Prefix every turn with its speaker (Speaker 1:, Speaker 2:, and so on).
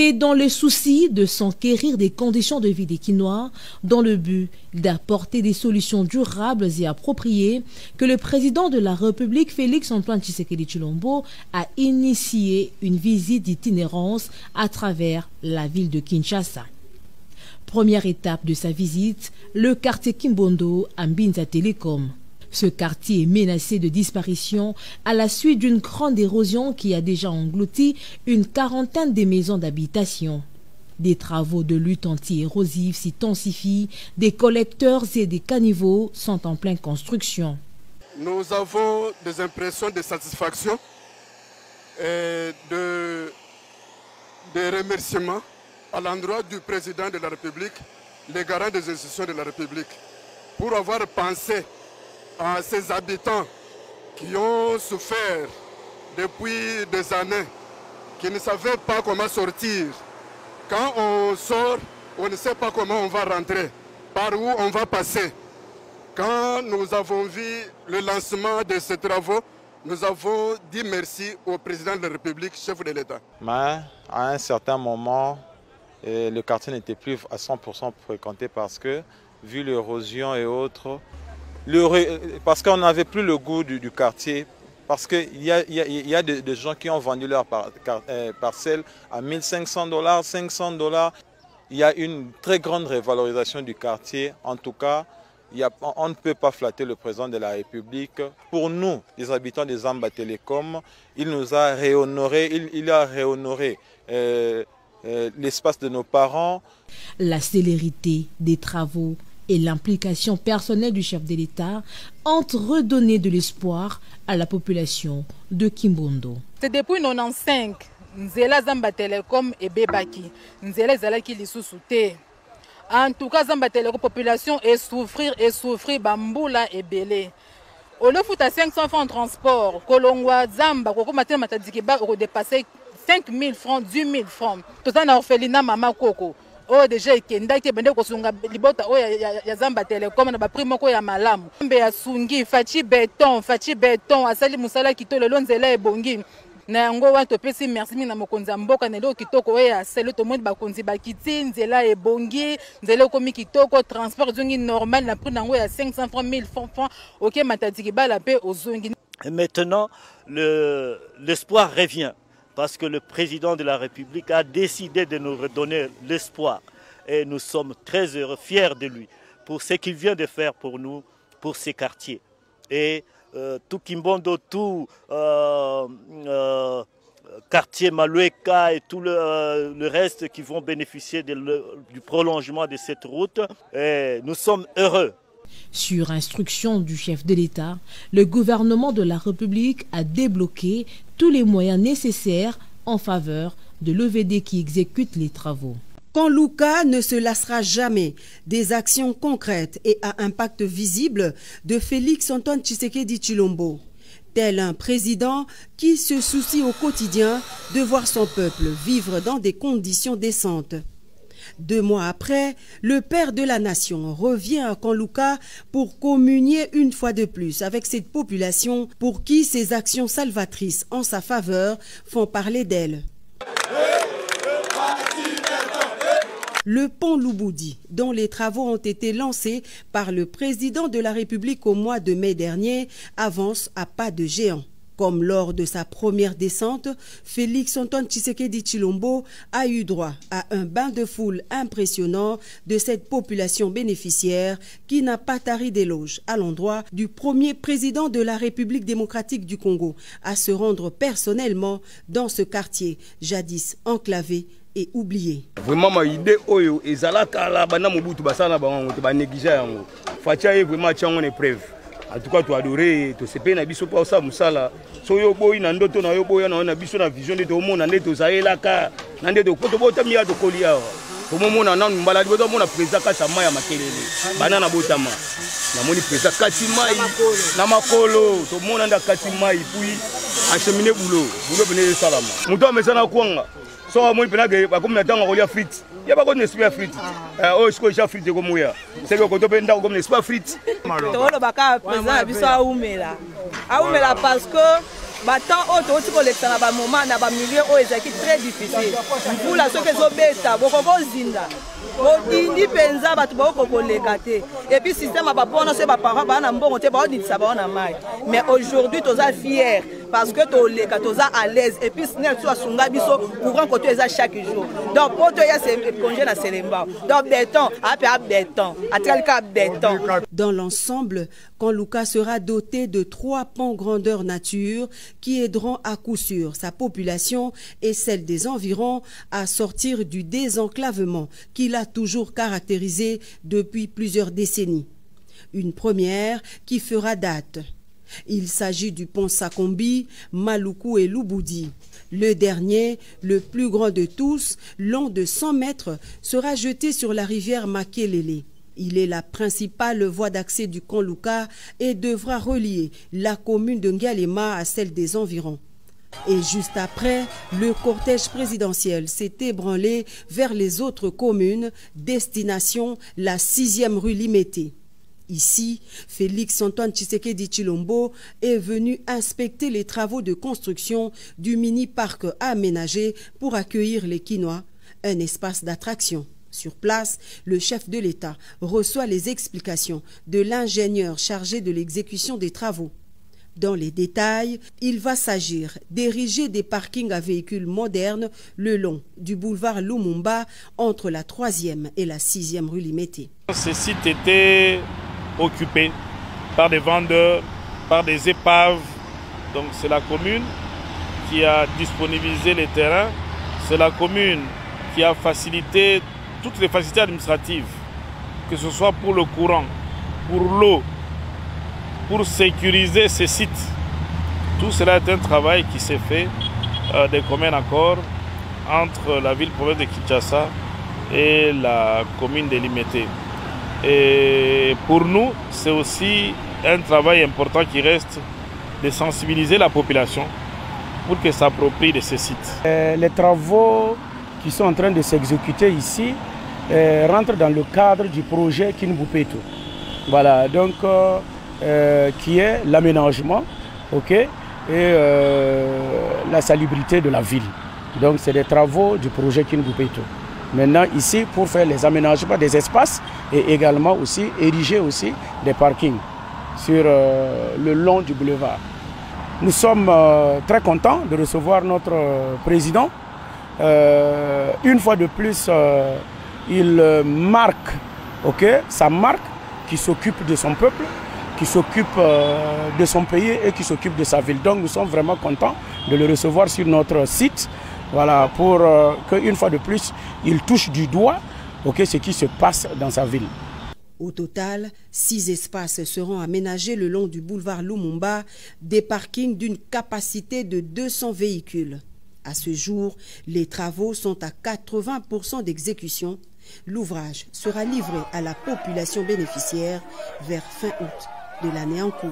Speaker 1: C'est dans le souci de s'enquérir des conditions de vie des Kinois, dans le but d'apporter des solutions durables et appropriées, que le président de la République, Félix-Antoine Tshisekedi Tshilombo, a initié une visite d'itinérance à travers la ville de Kinshasa. Première étape de sa visite, le quartier Kimbondo à Mbinza Telecom. Ce quartier est menacé de disparition à la suite d'une grande érosion qui a déjà englouti une quarantaine de maisons d'habitation. Des travaux de lutte anti-érosive s'intensifient, des collecteurs et des caniveaux sont en pleine construction.
Speaker 2: Nous avons des impressions de satisfaction et de remerciements à l'endroit du président de la République, les garants des institutions de la République, pour avoir pensé à ces habitants qui ont souffert depuis des années, qui ne savaient pas comment sortir. Quand on sort, on ne sait pas comment on va rentrer, par où on va passer. Quand nous avons vu le lancement de ces travaux, nous avons dit merci au président de la République, chef de l'État.
Speaker 3: Mais à un certain moment, le quartier n'était plus à 100% fréquenté parce que, vu l'érosion et autres, parce qu'on n'avait plus le goût du quartier, parce qu'il y a des gens qui ont vendu leur parcelle à $1500, $500. Il y a une très grande révalorisation du quartier. En tout cas, on ne peut pas flatter le président de la République. Pour nous, les habitants des Zamba Telecom, il nous a réhonoré, il a réhonoré l'espace de nos parents.
Speaker 1: La célérité des travaux et l'implication personnelle du chef de l'État ont redonné de l'espoir à la population de Kimbondo.
Speaker 4: C'est depuis 1995, Nzela Zamba Telecom et Bebaki. Nzela Zalaki Lissousouté. En tout cas, Zamba Telecom, population est souffrir, Bamboula et Belé. Au lieu de 500 francs de transport, Kolongwa, Zamba, Koko Matin Matadikiba, on dépassé 5 000 francs, 10 000 francs. Tout ça, on a orphelinat Mama Koko. Oh déjà ikenda ke bende ko sunga libota o ya Zamba Telecom na ba primo ko ya malamu mbe ya sungi fachi beton asali musala kitolo lonzela ebongi na yango wa topesi merci mina mokonza mboka na lelo kitoko ya selo to monde bakonzi bakiti nzela ebongi nzela komi kitoko transport zongi normal na prix nango ya 500 francs 1000 francs OK matadiki bala pe ozongi.
Speaker 5: Et maintenant l'espoir revient. Parce que le président de la République a décidé de nous redonner l'espoir. Et nous sommes très heureux, fiers de lui, pour ce qu'il vient de faire pour nous, pour ces quartiers. Et tout Kimbondo, tout quartier Malueka et tout le reste qui vont bénéficier du prolongement de cette route, et nous sommes heureux.
Speaker 1: Sur instruction du chef de l'État, le gouvernement de la République a débloqué tous les moyens nécessaires en faveur de l'OVD qui exécute les travaux.
Speaker 6: Kanlouka ne se lassera jamais des actions concrètes et à impact visible de Félix-Antoine Tshisekedi Tshilombo, tel un président qui se soucie au quotidien de voir son peuple vivre dans des conditions décentes. 2 mois après, le père de la nation revient à Kanlouka pour communier une fois de plus avec cette population pour qui ses actions salvatrices en sa faveur font parler d'elle. Le pont Louboudi, dont les travaux ont été lancés par le président de la République au mois de mai dernier, avance à pas de géant. Comme lors de sa première descente, Félix-Antoine Tshisekedi Tshilombo a eu droit à un bain de foule impressionnant de cette population bénéficiaire qui n'a pas tari d'éloge à l'endroit du premier président de la République démocratique du Congo à se rendre personnellement dans ce quartier jadis enclavé et oublié.
Speaker 7: Vraiment ma idée oyo ezalaka la bana mobutu basana bango te ba négliger yango. Fatia vraiment tiango ne preuve. En tout cas, tu adorer, tu sais pas na biso pa ça musala. So yo boy na ndoto na yo boy na biso na vision de to mona ndeto zaela ka. Na ndeto ko to bota mi ya to kolia. To mona na mbala do mona président ka sama ya makelele. Bana na botama. Na moni président kati mai na makolo to mona nda kati mai puis acheminer boulot bene salama. Muto amesana kwanga. So moi pena ke ba comme na tanga kolia frites. Ya ba ko ne esprit frites. Oh est-ce que frites ko moya. C'est que ko to penda ko comme esprit frites.
Speaker 8: Tolo baka président biso aumela parce que batemps oyo touti kolekisa na bamoment na bamilieu oyo ezalaki très difficile mvula soki ezobeta bokokozinda boindi mpenza bato baokokoleka te epuis système ya bapona so baparent baa na mbongo te baodindisa bao na mai mais aujourd'hui toza fier parce que toleka toza à l'aise epuis nel so asunga biso courant koto eza chaque jour donc po to ya congé na Selembao donc béton ape a béton atikali ka béton.
Speaker 6: Dans l'ensemble, Kanlouka sera doté de 3 ponts grandeur nature qui aideront à coup sûr sa population et celle des environs à sortir du désenclavement qui l'a toujours caractérisé depuis plusieurs décennies. Une première qui fera date. Il s'agit du pont Sakombi, Maluku et Lubudi. Le dernier, le plus grand de tous, long de 100 mètres, sera jeté sur la rivière Makelele. Il est la principale voie d'accès du Kanlouka et devra relier la commune de Ngalema à celle des environs. Et juste après, le cortège présidentiel s'est ébranlé vers les autres communes, destination la 6e rue Limete. Ici, Félix Antoine Tshisekedi Tshilombo est venu inspecter les travaux de construction du mini-parc aménagé pour accueillir les Kinois, un espace d'attraction. Sur place, le chef de l'État reçoit les explications de l'ingénieur chargé de l'exécution des travaux. Dans les détails, il va s'agir d'ériger des parkings à véhicules modernes le long du boulevard Lumumba entre la 3e et la 6e rue Limete.
Speaker 9: Ce site était occupé par des vendeurs, par des épaves. Donc c'est la commune qui a disponibilisé les terrains. C'est la commune qui a facilité toutes les facilités administratives, que ce soit pour le courant, pour l'eau, pour sécuriser ces sites. Tout cela est un travail qui s'est fait de commun accord entre la ville-province de Kinshasa et la commune de Limete. Et pour nous, c'est aussi un travail important qui reste de sensibiliser la population pour qu'elle s'approprie de ces sites.
Speaker 7: Les travaux qui sont en train de s'exécuter ici rentrent dans le cadre du projet Kinbupeto. Voilà, donc qui est l'aménagement, et la salubrité de la ville. Donc c'est des travaux du projet Kinbupeto. Maintenant ici pour faire les aménagements des espaces et également aussi ériger aussi des parkings sur le long du boulevard. Nous sommes très contents de recevoir notre président. Une fois de plus, il marque sa marque qui s'occupe de son peuple, qui s'occupe de son pays et qui s'occupe de sa ville. Donc nous sommes vraiment contents de le recevoir sur notre site. Voilà, pour qu'une fois de plus, il touche du doigt ce qui se passe dans sa ville.
Speaker 6: Au total, 6 espaces seront aménagés le long du boulevard Lumumba, des parkings d'une capacité de 200 véhicules. À ce jour, les travaux sont à 80% d'exécution. L'ouvrage sera livré à la population bénéficiaire vers fin août de l'année en cours.